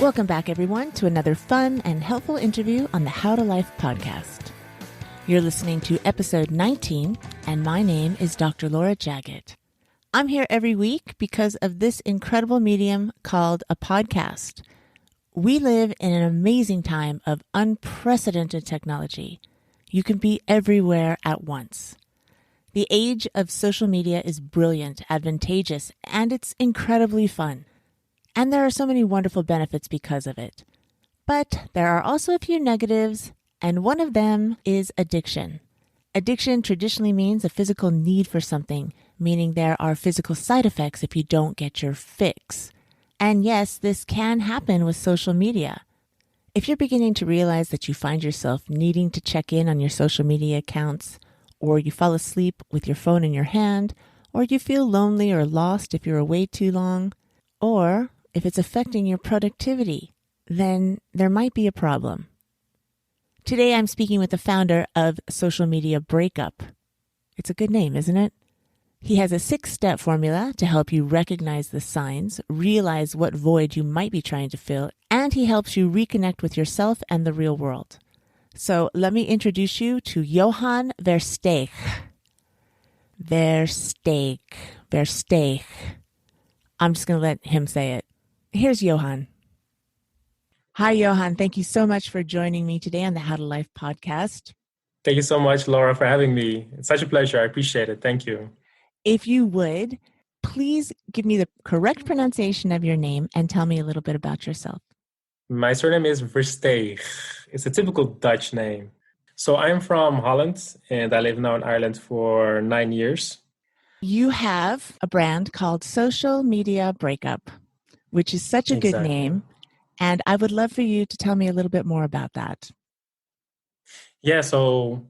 Welcome back, everyone, to another fun and helpful interview on the How to Life podcast. You're listening to episode 19, and my name is Dr. Laura Jaggett. I'm here every week because of this incredible medium called a podcast. We live in an amazing time of unprecedented technology. You can be everywhere at once. The age of social media is brilliant, advantageous, and it's incredibly fun. And there are so many wonderful benefits because of it. But there are also a few negatives, and one of them is addiction. Addiction traditionally means a physical need for something, meaning there are physical side effects if you don't get your fix. And yes, this can happen with social media. If you're beginning to realize that you find yourself needing to check in on your social media accounts, or you fall asleep with your phone in your hand, or you feel lonely or lost if you're away too long, or if it's affecting your productivity, then there might be a problem. Today, I'm speaking with the founder of Social Media Breakup. It's a good name, isn't it? He has a 6-step formula to help you recognize the signs, realize what void you might be trying to fill, and he helps you reconnect with yourself and the real world. So let me introduce you to Johan Versteegh. Versteegh. I'm just going to let him say it. Here's Johan. Hi, Johan. Thank you so much for joining me today on the How to Life podcast. Thank you so much, Laura, for having me. It's such a pleasure. I appreciate it. Thank you. If you would, please give me the correct pronunciation of your name and tell me a little bit about yourself. My surname is Versteegh. It's a typical Dutch name. So I'm from Holland, and I live now in Ireland for 9 years. You have a brand called Social Media Breakup, which is such a good name. And I would love for you to tell me a little bit more about that. Yeah, so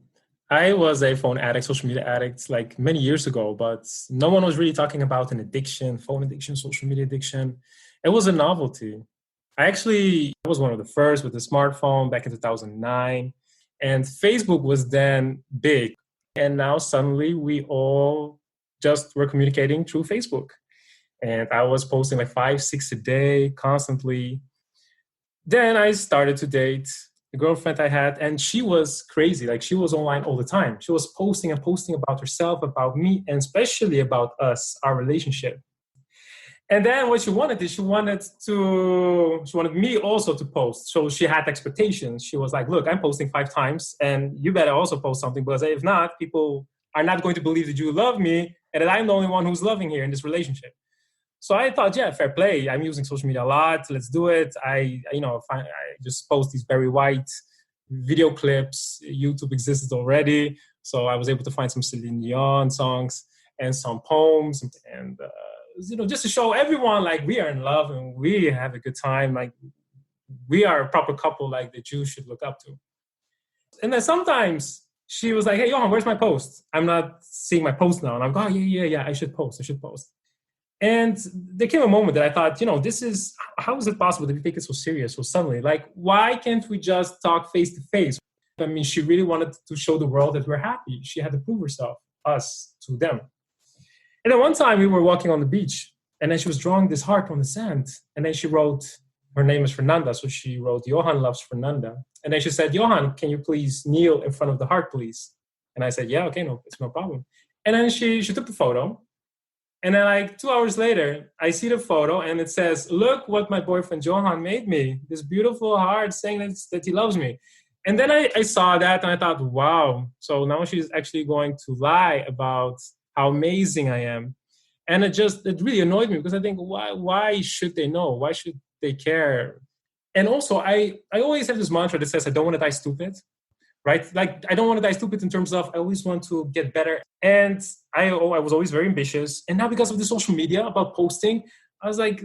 I was a phone addict, social media addict, like many years ago, but no one was really talking about an addiction, phone addiction, social media addiction. It was a novelty. I was one of the first with a smartphone back in 2009, and Facebook was then big. And now suddenly we all just were communicating through Facebook. And I was posting like 5, 6 a day constantly. Then I started to date a girlfriend I had, and she was crazy. Like, she was online all the time. She was posting about herself, about me, and especially about us, our relationship. And then what she wanted is she wanted me also to post. So she had expectations. She was like, look, I'm posting 5 times, and you better also post something, because if not, people are not going to believe that you love me and that I'm the only one who's loving here in this relationship. So I thought, yeah, fair play. I'm using social media a lot. Let's do it. I just post these very white video clips. YouTube existed already. So I was able to find some Celine Dion songs and some poems and just to show everyone, like, we are in love and we have a good time. Like, we are a proper couple, like, that you should look up to. And then sometimes she was like, hey, Johan, where's my post? I'm not seeing my post now. And I'm going, oh, yeah, I should post. And there came a moment that I thought, how is it possible that we take it so serious so suddenly? Like, why can't we just talk face to face? I mean, she really wanted to show the world that we're happy. She had to prove herself, us, to them. And then one time we were walking on the beach, and then she was drawing this heart on the sand. And then she wrote, her name is Fernanda, so she wrote, Johan loves Fernanda. And then she said, Johan, can you please kneel in front of the heart, please? And I said, yeah, okay, no, it's no problem. And then she took the photo. And then, like, 2 hours later, I see the photo, and it says, look what my boyfriend Johan made me. This beautiful heart saying that he loves me. And then I saw that, and I thought, wow. So now she's actually going to lie about how amazing I am. And it really annoyed me, because I think, why should they know? Why should they care? And also, I always have this mantra that says, I don't want to die stupid. Right? Like, I don't want to die stupid in terms of, I always want to get better. And I was always very ambitious. And now, because of the social media about posting, I was like,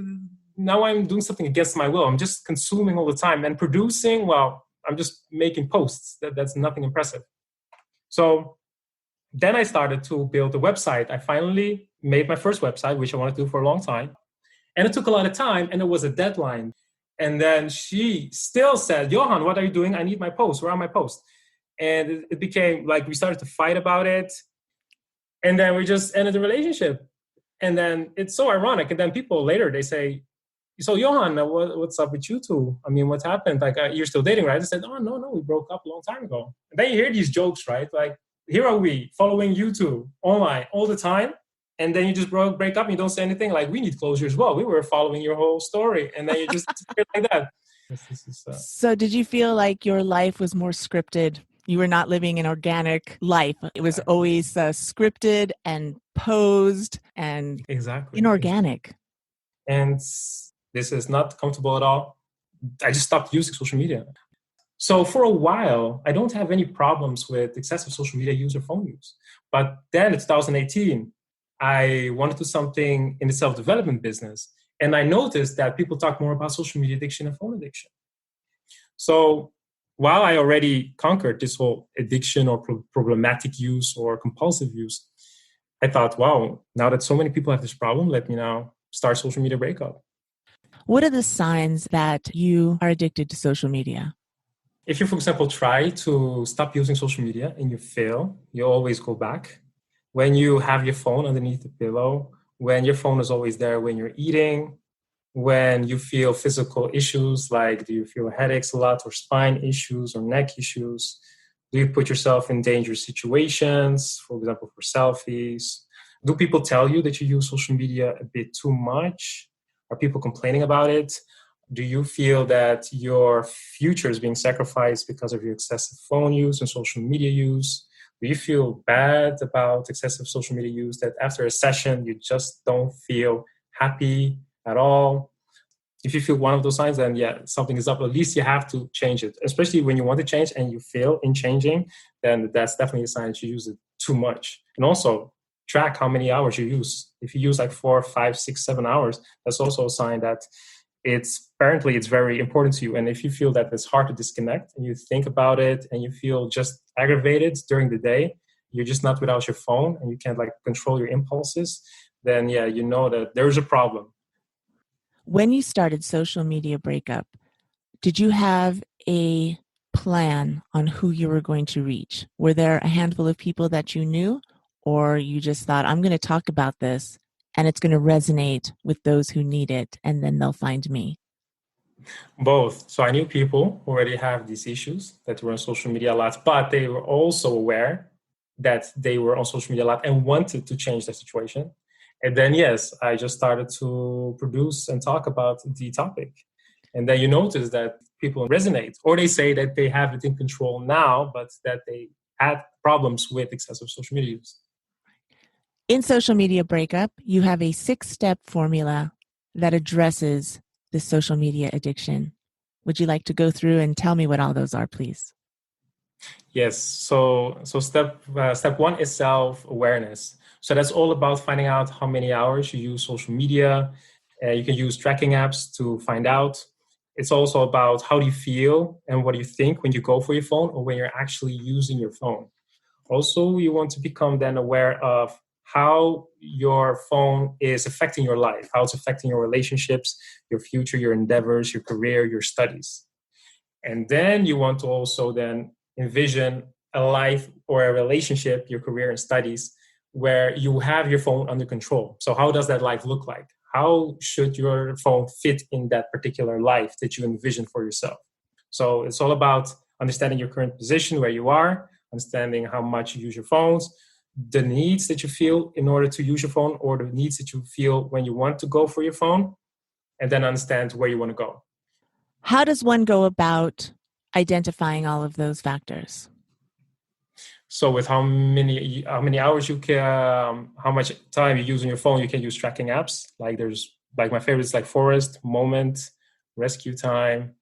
now I'm doing something against my will. I'm just consuming all the time and producing. Well, I'm just making posts. That's nothing impressive. So then I started to build a website. I finally made my first website, which I wanted to do for a long time. And it took a lot of time, and there was a deadline. And then she still said, Johan, what are you doing? I need my post. Where are my posts? And it became like we started to fight about it. And then we just ended the relationship. And then it's so ironic. And then people later, they say, so Johan, what's up with you two? I mean, what's happened? Like, you're still dating, right? I said, oh, no, we broke up a long time ago. And then you hear these jokes, right? Like, here are we following you two online all the time. And then you just break up and you don't say anything. Like, we need closure as well. We were following your whole story. And then you just like that. So did you feel like your life was more scripted? You were not living an organic life. It was always scripted and posed and inorganic. And this is not comfortable at all. I just stopped using social media. So for a while, I don't have any problems with excessive social media use or phone use. But then in 2018, I wanted to do something in the self-development business. And I noticed that people talk more about social media addiction and phone addiction. So while I already conquered this whole addiction or problematic use or compulsive use, I thought, wow, now that so many people have this problem, let me now start Social Media Breakup. What are the signs that you are addicted to social media? If you, for example, try to stop using social media and you fail, you always go back. When you have your phone underneath the pillow, when your phone is always there when you're eating, when you feel physical issues, like do you feel headaches a lot or spine issues or neck issues? Do you put yourself in dangerous situations, for example, for selfies? Do people tell you that you use social media a bit too much? Are people complaining about it? Do you feel that your future is being sacrificed because of your excessive phone use and social media use? Do you feel bad about excessive social media use, that after a session, you just don't feel happy at all? If you feel one of those signs, then yeah, something is up. At least you have to change it, especially when you want to change and you fail in changing, then that's definitely a sign that you use it too much. And also track how many hours you use. If you use like 4, 5, 6, 7 hours, that's also a sign that it's very important to you. And if you feel that it's hard to disconnect and you think about it and you feel just aggravated during the day, you're just not without your phone and you can't like control your impulses, then yeah, you know that there's a problem. When you started Social Media Breakup, did you have a plan on who you were going to reach? Were there a handful of people that you knew, or you just thought, I'm going to talk about this and it's going to resonate with those who need it, and then they'll find me? Both. So I knew people who already have these issues that were on social media a lot, but they were also aware that they were on social media a lot and wanted to change their situation. And then, yes, I just started to produce and talk about the topic. And then you notice that people resonate, or they say that they have it in control now, but that they had problems with excessive social media use. In Social Media Breakup, you have a 6-step formula that addresses the social media addiction. Would you like to go through and tell me what all those are, please? Yes. So step 1 is self-awareness. So that's all about finding out how many hours you use social media. You can use tracking apps to find out. It's also about how do you feel and what do you think when you go for your phone or when you're actually using your phone. Also, you want to become then aware of how your phone is affecting your life, how it's affecting your relationships, your future, your endeavors, your career, your studies. And then you want to also then envision a life or a relationship, your career and studies, where you have your phone under control. So how does that life look like? How should your phone fit in that particular life that you envision for yourself? So it's all about understanding your current position, where you are, understanding how much you use your phones, the needs that you feel in order to use your phone, or the needs that you feel when you want to go for your phone, and then understand where you want to go. How does one go about identifying all of those factors? So with how many hours you can, how much time you use on your phone, you can use tracking apps. Like there's like my favorites like Forest, Moment, Rescue Time.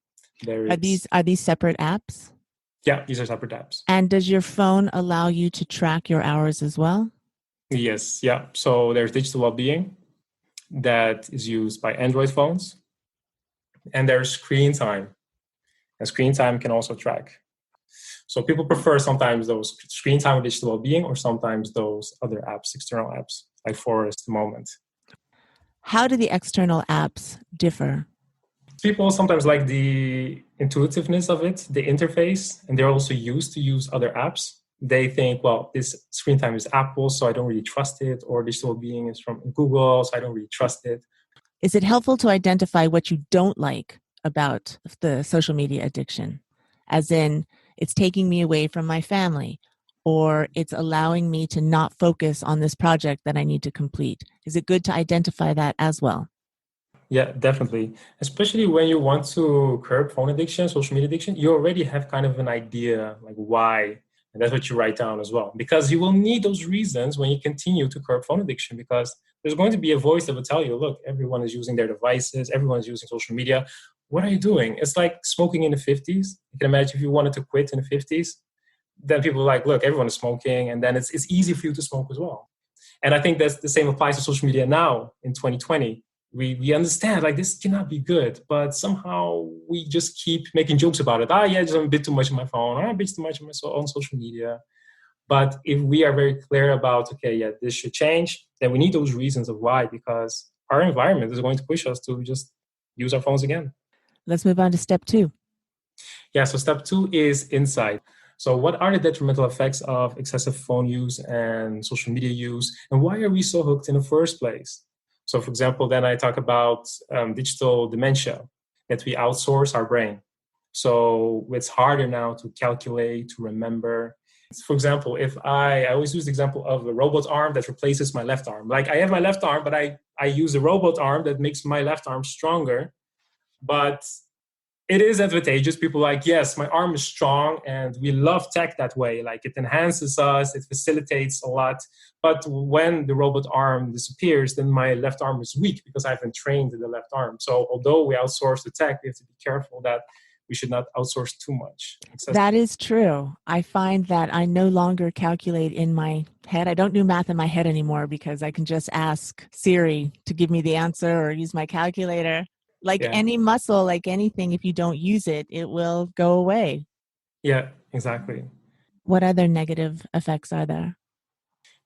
Are these separate apps? Yeah, these are separate apps. And does your phone allow you to track your hours as well? Yes, yeah. So there's Digital Wellbeing that is used by Android phones. And there's Screen Time. And Screen Time can also track. So people prefer sometimes those Screen Time with Digital Wellbeing, or sometimes those other apps, external apps, like Forest, Moment. How do the external apps differ? People sometimes like the intuitiveness of it, the interface, and they're also used to use other apps. they think, well, this screen time is Apple, so I don't really trust it, or digital well-being is from Google, so I don't really trust it. Is it helpful to identify what you don't like about the social media addiction? As in, it's taking me away from my family, or it's allowing me to not focus on this project that I need to complete. Is it good to identify that as well? Yeah, definitely. Especially when you want to curb phone addiction, social media addiction, you already have kind of an idea like why. And that's what you write down as well. Because you will need those reasons when you continue to curb phone addiction, because there's going to be a voice that will tell you, look, everyone is using their devices, everyone's using social media. What are you doing? It's like smoking in the 50s. You can imagine if you wanted to quit in the 50s, then people are like, look, everyone is smoking. And then it's easy for you to smoke as well. And I think that's the same applies to social media now in 2020. We understand like this cannot be good, but somehow we just keep making jokes about it. Yeah, just I'm a bit too much on my phone. I'm a bit too much on social media. But if we are very clear about, okay, yeah, this should change, then we need those reasons of why, because our environment is going to push us to just use our phones again. Let's move on to step 2. Yeah, so step 2 is insight. So what are the detrimental effects of excessive phone use and social media use? And why are we so hooked in the first place? So for example, then I talk about digital dementia, that we outsource our brain. So it's harder now to calculate, to remember. For example, if I always use the example of a robot arm that replaces my left arm. Like I have my left arm, but I use a robot arm that makes my left arm stronger. But it is advantageous. People are like, yes, my arm is strong, and we love tech that way. Like it enhances us, it facilitates a lot. But when the robot arm disappears, then my left arm is weak because I haven't trained the left arm. So although we outsource the tech, we have to be careful that we should not outsource too much. That is true. I find that I no longer calculate in my head. I don't do math in my head anymore because I can just ask Siri to give me the answer or use my calculator. Like any muscle, like anything, if you don't use it, it will go away. Yeah, exactly. What other negative effects are there?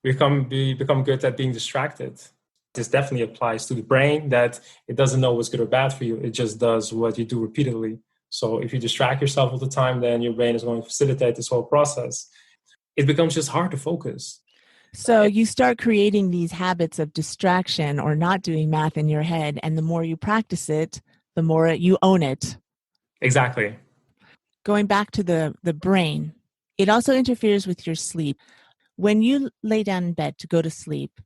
We become good at being distracted. This definitely applies to the brain, that it doesn't know what's good or bad for you. It just does what you do repeatedly. So if you distract yourself all the time, then your brain is going to facilitate this whole process. It becomes just hard to focus. So you start creating these habits of distraction or not doing math in your head, and the more you practice it, the more you own it. Exactly. Going back to the brain, it also interferes with your sleep. When you lay down in bed to go to sleep,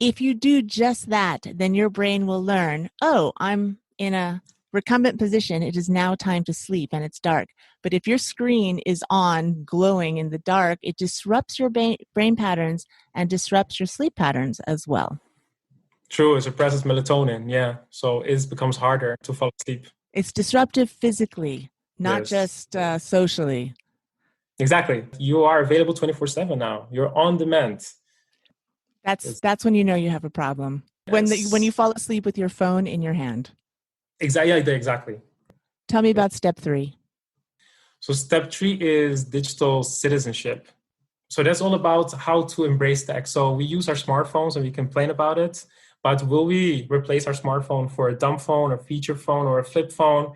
if you do just that, then your brain will learn, oh, I'm in a recumbent position. It is now time to sleep and it's dark. But if your screen is on glowing in the dark, it disrupts your brain patterns and disrupts your sleep patterns as well. True, it suppresses melatonin, yeah. So it becomes harder to fall asleep. It's disruptive physically, not just socially. Exactly. You are available 24/7 now. You're on demand. That's when you know you have a problem. Yes. When you fall asleep with your phone in your hand. Exactly. Tell me about step 3. So step 3 is digital citizenship. So that's all about how to embrace tech. So we use our smartphones and we complain about it, but will we replace our smartphone for a dumb phone, a feature phone, or a flip phone?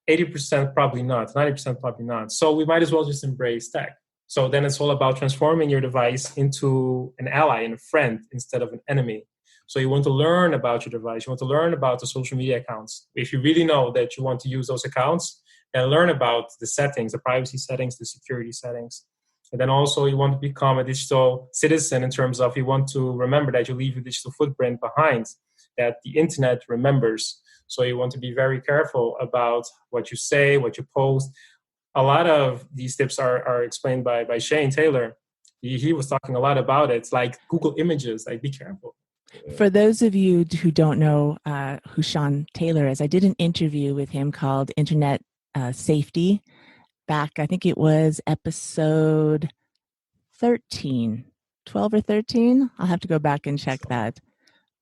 80% probably not, 90% probably not. So we might as well just embrace tech. So then it's all about transforming your device into an ally and a friend instead of an enemy. So you want to learn about your device. You want to learn about the social media accounts. If you really know that you want to use those accounts, then learn about the settings, the privacy settings, the security settings. And then also you want to become a digital citizen in terms of you want to remember that you leave a digital footprint behind, that the internet remembers. So you want to be very careful about what you say, what you post. A lot of these tips are explained by Shane Taylor. He was talking a lot about it. It's like Google Images, like be careful. For those of you who don't know who Sean Taylor is, I did an interview with him called Internet Safety back, I think it was episode 13, 12 or 13. I'll have to go back and check that.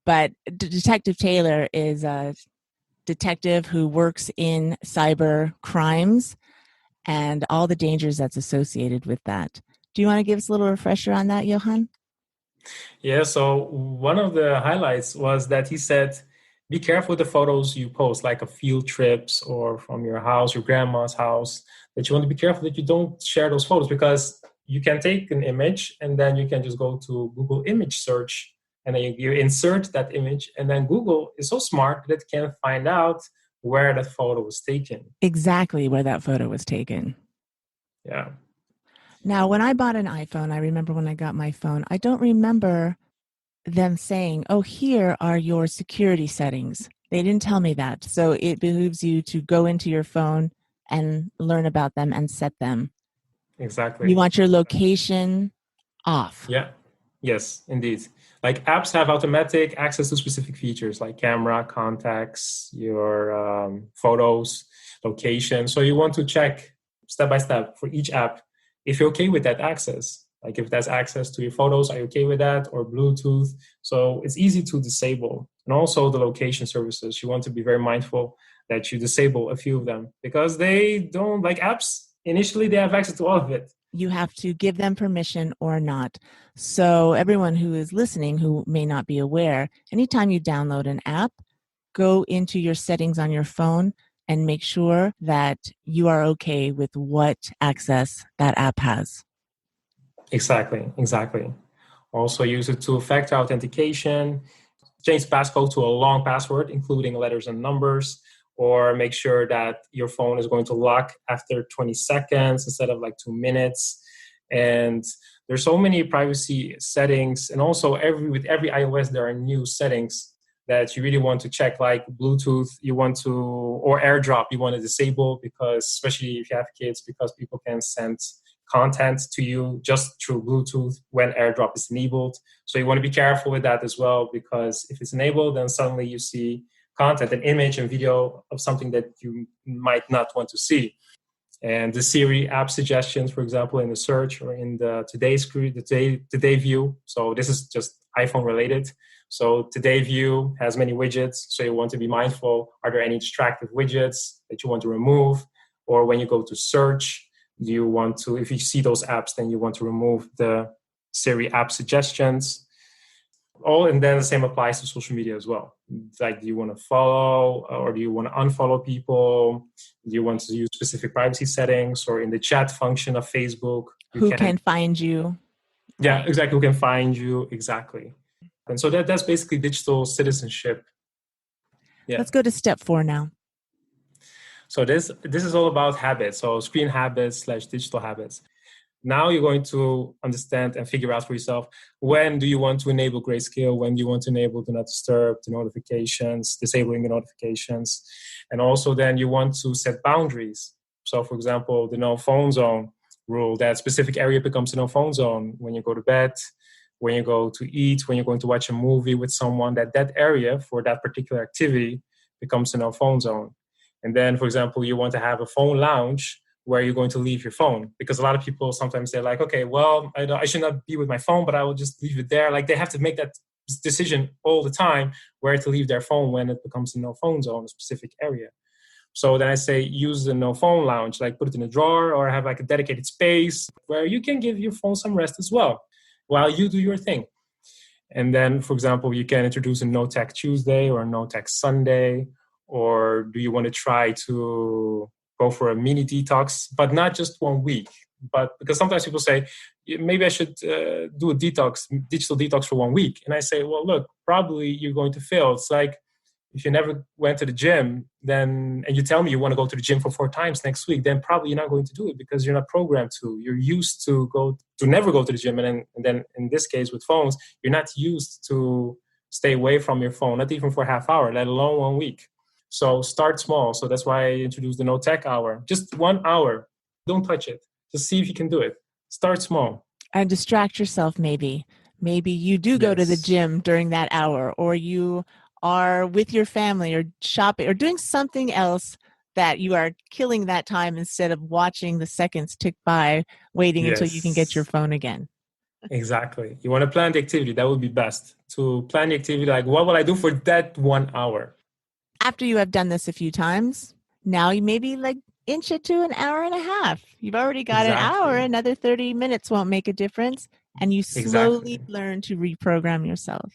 But Detective Taylor is a detective who works in cyber crimes and all the dangers that's associated with that. Do you want to give us a little refresher on that, Johan? Yeah, so one of the highlights was that he said, be careful with the photos you post, like of field trips or from your house, your grandma's house, that you want to be careful that you don't share those photos because you can take an image and then you can just go to Google image search and then you insert that image, and then Google is so smart that it can find out where that photo was taken. Exactly where that photo was taken. Yeah. Now, when I bought an iPhone, I remember when I got my phone, I don't remember them saying, oh, here are your security settings. They didn't tell me that. So it behooves you to go into your phone and learn about them and set them. Exactly. You want your location off. Yeah. Yes, indeed. Like apps have automatic access to specific features like camera, contacts, your photos, location. So you want to check step by step for each app if you're okay with that access. Like if that's access to your photos, are you okay with that? Or Bluetooth. So it's easy to disable. And also the location services. You want to be very mindful that you disable a few of them because they don't, like apps, initially they have access to all of it. You have to give them permission or not. So everyone who is listening who may not be aware, anytime you download an app, go into your settings on your phone and make sure that you are okay with what access that app has. Exactly. Also use it to factor authentication, change passcode to a long password, including letters and numbers, or make sure that your phone is going to lock after 20 seconds instead of like 2 minutes. And there's so many privacy settings. And also with every iOS, there are new settings that you really want to check, like Bluetooth, or AirDrop, you want to disable because, especially if you have kids, because people can send content to you just through Bluetooth when AirDrop is enabled. So you want to be careful with that as well, because if it's enabled, then suddenly you see content, an image and video of something that you might not want to see. And the Siri app suggestions, for example, in the search or in the today view. So this is just iPhone related. So today view has many widgets. So you want to be mindful. Are there any distractive widgets that you want to remove? Or when you go to search, you want to, if you see those apps, then you want to remove the Siri app suggestions. And then the same applies to social media as well. Like, do you want to follow or do you want to unfollow people? Do you want to use specific privacy settings, or in the chat function of Facebook? Who can find you? Yeah, exactly. Who can find you? Exactly. And so that's basically digital citizenship. Yeah. Let's go to step 4 now. So this is all about habits. So screen habits / digital habits. Now you're going to understand and figure out for yourself, when do you want to enable grayscale? When do you want to enable do not disturb, the notifications, disabling the notifications? And also then you want to set boundaries. So for example, the no phone zone rule, that specific area becomes a no phone zone when you go to bed, when you go to eat, when you're going to watch a movie with someone, that area for that particular activity becomes a no phone zone. And then, for example, you want to have a phone lounge where you're going to leave your phone, because a lot of people sometimes they're like, okay, well, I should not be with my phone, but I will just leave it there. Like, they have to make that decision all the time where to leave their phone when it becomes a no phone zone, a specific area. So then I say use the no phone lounge, like put it in a drawer or have like a dedicated space where you can give your phone some rest as well while you do your thing. And then, for example, you can introduce a no tech Tuesday or a no tech Sunday. Or do you want to try to go for a mini detox, but not just 1 week? But because sometimes people say, maybe I should do a digital detox for 1 week. And I say, well, look, probably you're going to fail. It's like if you never went to the gym, and you tell me you want to go to the gym for 4 times next week, then probably you're not going to do it because you're not programmed to. You're used to never go to the gym. And then in this case with phones, you're not used to stay away from your phone, not even for a half hour, let alone 1 week. So start small. So that's why I introduced the no tech hour. Just 1 hour. Don't touch it. Just see if you can do it. Start small. And distract yourself maybe. Maybe you do go to the gym during that hour, or you are with your family or shopping or doing something else that you are killing that time instead of watching the seconds tick by, waiting until you can get your phone again. Exactly. You want to plan the activity. That would be best. To plan the activity, like, what will I do for that 1 hour? After you have done this a few times, now you maybe like inch it to an hour and a half. You've already got an hour, another 30 minutes won't make a difference. And you slowly learn to reprogram yourself.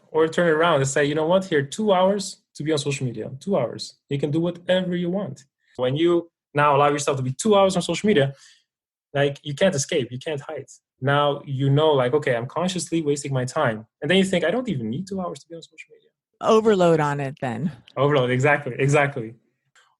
Or turn it around and say, you know what, here, 2 hours to be on social media, 2 hours. You can do whatever you want. When you now allow yourself to be 2 hours on social media, like you can't escape, you can't hide. Now you know, like, okay, I'm consciously wasting my time. And then you think, I don't even need 2 hours to be on social media. Overload on it then. Overload, exactly.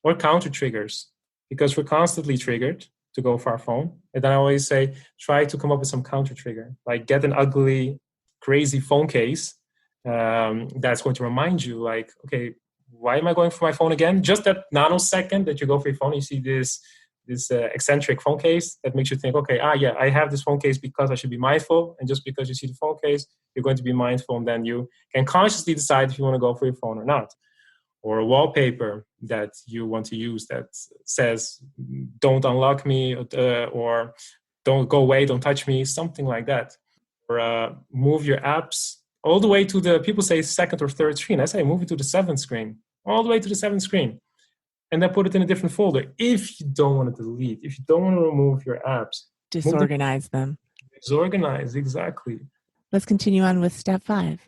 Or counter triggers, because we're constantly triggered to go for our phone. And then I always say, try to come up with some counter trigger, like get an ugly, crazy phone case that's going to remind you, like, okay, why am I going for my phone again? Just that nanosecond that you go for your phone, you see this eccentric phone case that makes you think, okay, yeah, I have this phone case because I should be mindful. And just because you see the phone case, you're going to be mindful, and then you can consciously decide if you want to go for your phone or not. Or a wallpaper that you want to use that says, don't unlock me, or don't go away, don't touch me, something like that. Or move your apps all the way to the, people say second or third screen. I say move it to the seventh screen, all the way to the seventh screen. And then put it in a different folder. If you don't want to delete, if you don't want to remove your apps. Disorganize them. Disorganize, exactly. Let's continue on with step 5.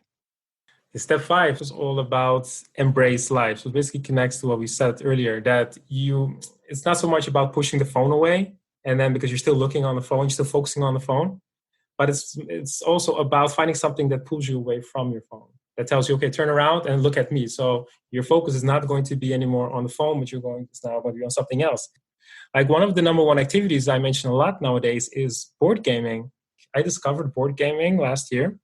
Step 5 is all about embrace life. So it basically connects to what we said earlier, that it's not so much about pushing the phone away, and then because you're still looking on the phone, you're still focusing on the phone, but it's also about finding something that pulls you away from your phone, that tells you, okay, turn around and look at me. So your focus is not going to be anymore on the phone, but it's now going to be on something else. Like one of the number one activities I mention a lot nowadays is board gaming. I discovered board gaming last year.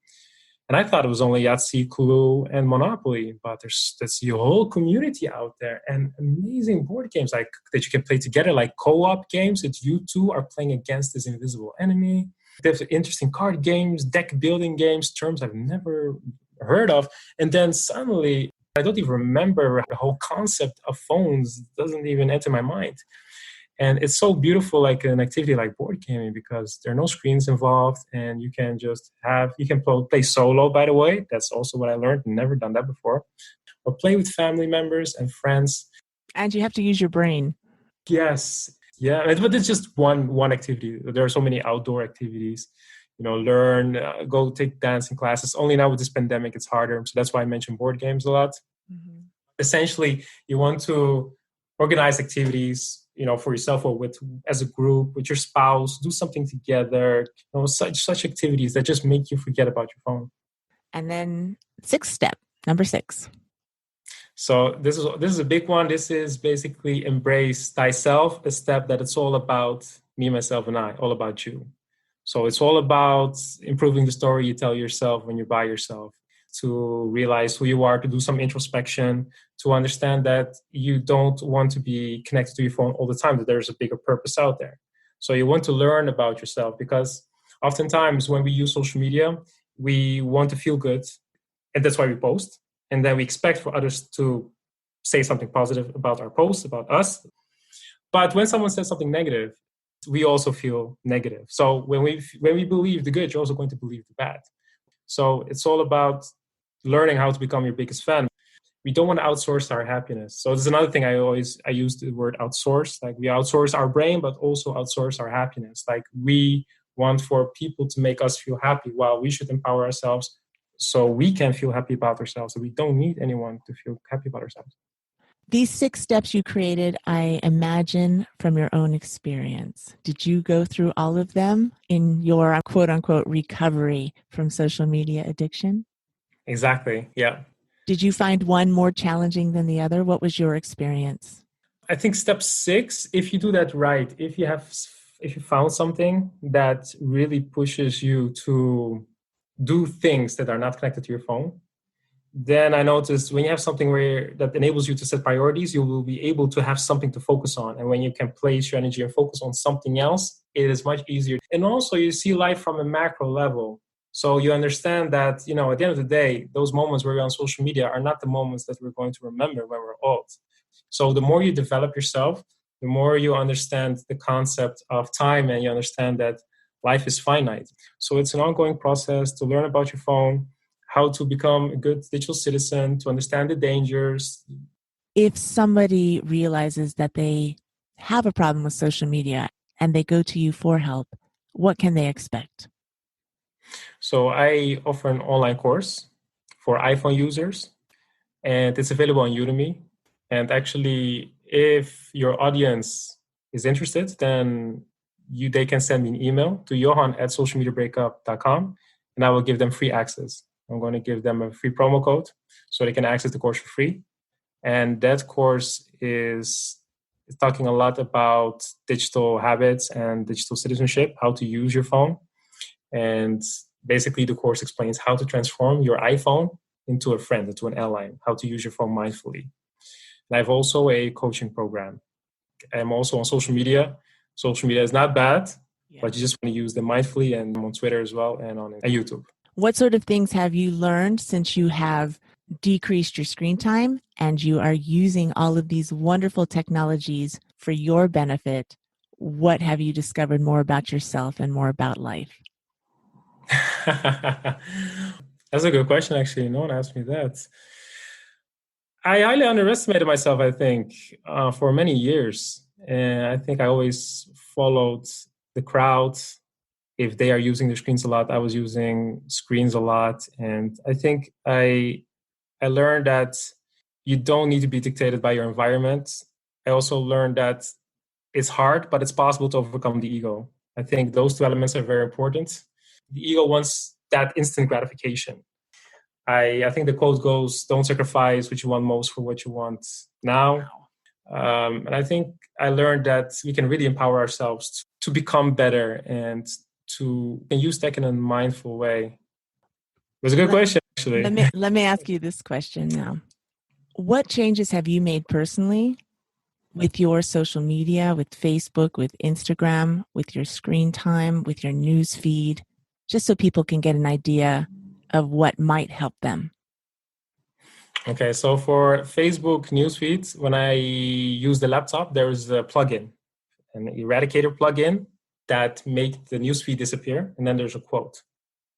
And I thought it was only Yahtzee, Clue, and Monopoly, but there's a whole community out there, and amazing board games like that you can play together, like co-op games that you two are playing against this invisible enemy. There's interesting card games, deck building games, terms I've never heard of. And then suddenly, I don't even remember the whole concept of phones, doesn't even enter my mind. And it's so beautiful, like an activity like board gaming, because there are no screens involved, and you can play solo, by the way. That's also what I learned. Never done that before. Or play with family members and friends. And you have to use your brain. Yes. Yeah. But it's just one activity. There are so many outdoor activities. Learn, go take dancing classes. Only now with this pandemic, it's harder. So that's why I mentioned board games a lot. Mm-hmm. Essentially, you want to organize activities, for yourself or as a group, with your spouse, do something together, such activities that just make you forget about your phone. And then number 6. So this is a big one. This is basically embrace thyself, a step that it's all about me, myself, and I, all about you. So it's all about improving the story you tell yourself when you're by yourself, to realize who you are, to do some introspection, to understand that you don't want to be connected to your phone all the time, that there's a bigger purpose out there. So you want to learn about yourself, because oftentimes when we use social media, we want to feel good, and that's why we post. And then we expect for others to say something positive about our post, about us. But when someone says something negative, we also feel negative. So when we believe the good, you're also going to believe the bad. So it's all about learning how to become your biggest fan. We don't want to outsource our happiness. So this is another thing I use the word outsource. Like we outsource our brain, but also outsource our happiness. Like we want for people to make us feel happy, while we should empower ourselves so we can feel happy about ourselves. So we don't need anyone to feel happy about ourselves. These 6 steps you created, I imagine, from your own experience. Did you go through all of them in your quote unquote recovery from social media addiction? Exactly. Yeah. Did you find one more challenging than the other? What was your experience? I think step 6, if you do that right, if you found something that really pushes you to do things that are not connected to your phone, then I noticed when you have something that enables you to set priorities, you will be able to have something to focus on. And when you can place your energy and focus on something else, it is much easier. And also you see life from a macro level. So you understand that, at the end of the day, those moments where you're on social media are not the moments that we're going to remember when we're old. So the more you develop yourself, the more you understand the concept of time, and you understand that life is finite. So it's an ongoing process to learn about your phone, how to become a good digital citizen, to understand the dangers. If somebody realizes that they have a problem with social media and they go to you for help, what can they expect? So I offer an online course for iPhone users, and it's available on Udemy. And actually, if your audience is interested, then they can send me an email to johan@socialmediabreakup.com, and I will give them free access. I'm going to give them a free promo code so they can access the course for free. And that course is talking a lot about digital habits and digital citizenship, how to use your phone. And basically the course explains how to transform your iPhone into a friend, into an ally, how to use your phone mindfully. And I have also a coaching program. I'm also on social media. Social media is not bad, but you just want to use them mindfully, and I'm on Twitter as well and on YouTube. What sort of things have you learned since you have decreased your screen time and you are using all of these wonderful technologies for your benefit? What have you discovered more about yourself and more about life? That's a good question, actually. No one asked me that. I highly underestimated myself, I think, for many years. And I think I always followed the crowd. If they are using their screens a lot, I was using screens a lot. And I think I learned that you don't need to be dictated by your environment. I also learned that it's hard, but it's possible to overcome the ego. I think those two elements are very important. The ego wants that instant gratification. I think the quote goes, don't sacrifice what you want most for what you want now. And I think I learned that we can really empower ourselves to become better and to use tech in a mindful way. It was a good question, actually. Let me ask you this question now. What changes have you made personally with your social media, with Facebook, with Instagram, with your screen time, with your news feed, just so people can get an idea of what might help them? Okay, so for Facebook newsfeed, when I use the laptop, there is a plugin, an eradicator plugin that makes the newsfeed disappear, and then there's a quote.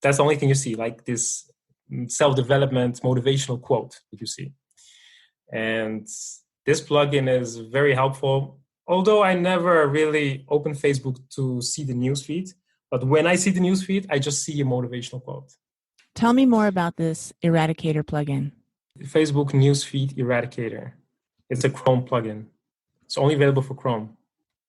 That's the only thing you see, like this self-development motivational quote that you see. And this plugin is very helpful, although I never really open Facebook to see the newsfeed. But when I see the newsfeed, I just see a motivational quote. Tell me more about this eradicator plugin. Facebook newsfeed eradicator. It's a Chrome plugin. It's only available for Chrome.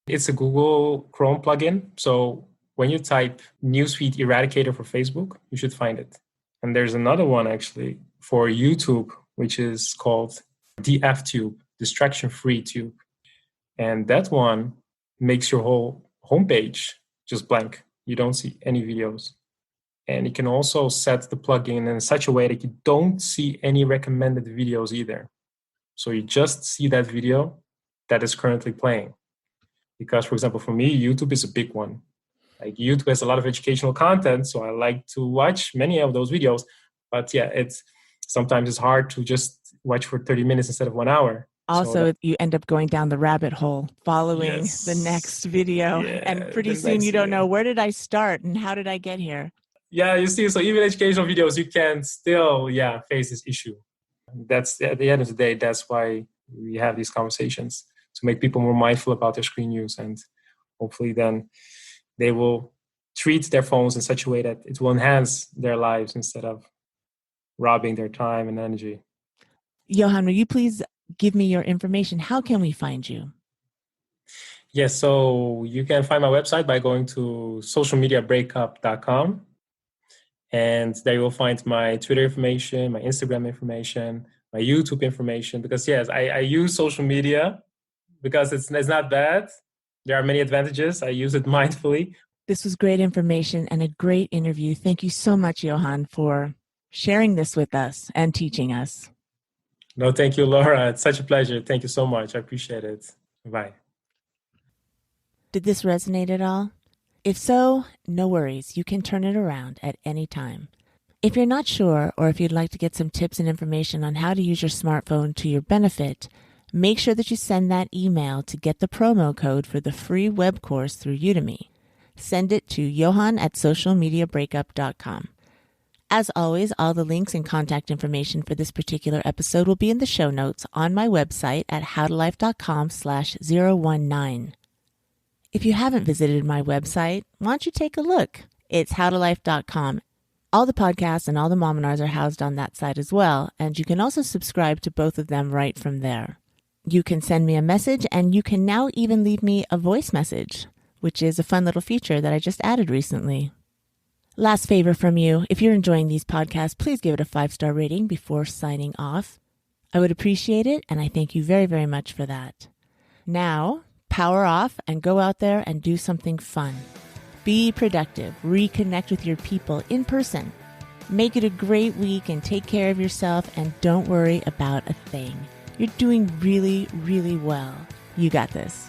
It's a Google Chrome plugin. So when you type newsfeed eradicator for Facebook, you should find it. And there's another one actually for YouTube, which is called DF Tube, Distraction Free Tube. And that one makes your whole homepage just blank. You don't see any videos. And you can also set the plugin in such a way that you don't see any recommended videos either. So you just see that video that is currently playing. Because, for example, for me, YouTube is a big one. Like YouTube has a lot of educational content, so I like to watch many of those videos. But yeah, sometimes it's hard to just watch for 30 minutes instead of 1 hour. Also, you end up going down the rabbit hole following the next video. Yeah, and pretty soon you don't know, where did I start and how did I get here? Yeah, you see, so even educational videos, you can still, face this issue. That's at the end of the day, that's why we have these conversations, to make people more mindful about their screen use. And hopefully then they will treat their phones in such a way that it will enhance their lives instead of robbing their time and energy. Johan, will you please give me your information? How can we find you? Yes, so you can find my website by going to socialmediabreakup.com. And there you will find my Twitter information, my Instagram information, my YouTube information. Because yes, I use social media because it's not bad. There are many advantages. I use it mindfully. This was great information and a great interview. Thank you so much, Johan, for sharing this with us and teaching us. No, thank you, Laura. It's such a pleasure. Thank you so much. I appreciate it. Bye. Did this resonate at all? If so, no worries. You can turn it around at any time. If you're not sure, or if you'd like to get some tips and information on how to use your smartphone to your benefit, make sure that you send that email to get the promo code for the free web course through Udemy. Send it to johan@socialmediabreakup.com. As always, all the links and contact information for this particular episode will be in the show notes on my website at howtolife.com/019. If you haven't visited my website, why don't you take a look? It's howtolife.com. All the podcasts and all the mominars are housed on that site as well, and you can also subscribe to both of them right from there. You can send me a message, and you can now even leave me a voice message. which is a fun little feature that I just added recently. Last favor from you, if you're enjoying these podcasts, please give it a 5-star rating before signing off. I would appreciate it, and I thank you very, very much for that. Now, power off and go out there and do something fun. Be productive. Reconnect with your people in person. Make it a great week and take care of yourself, and don't worry about a thing. You're doing really, really well. You got this.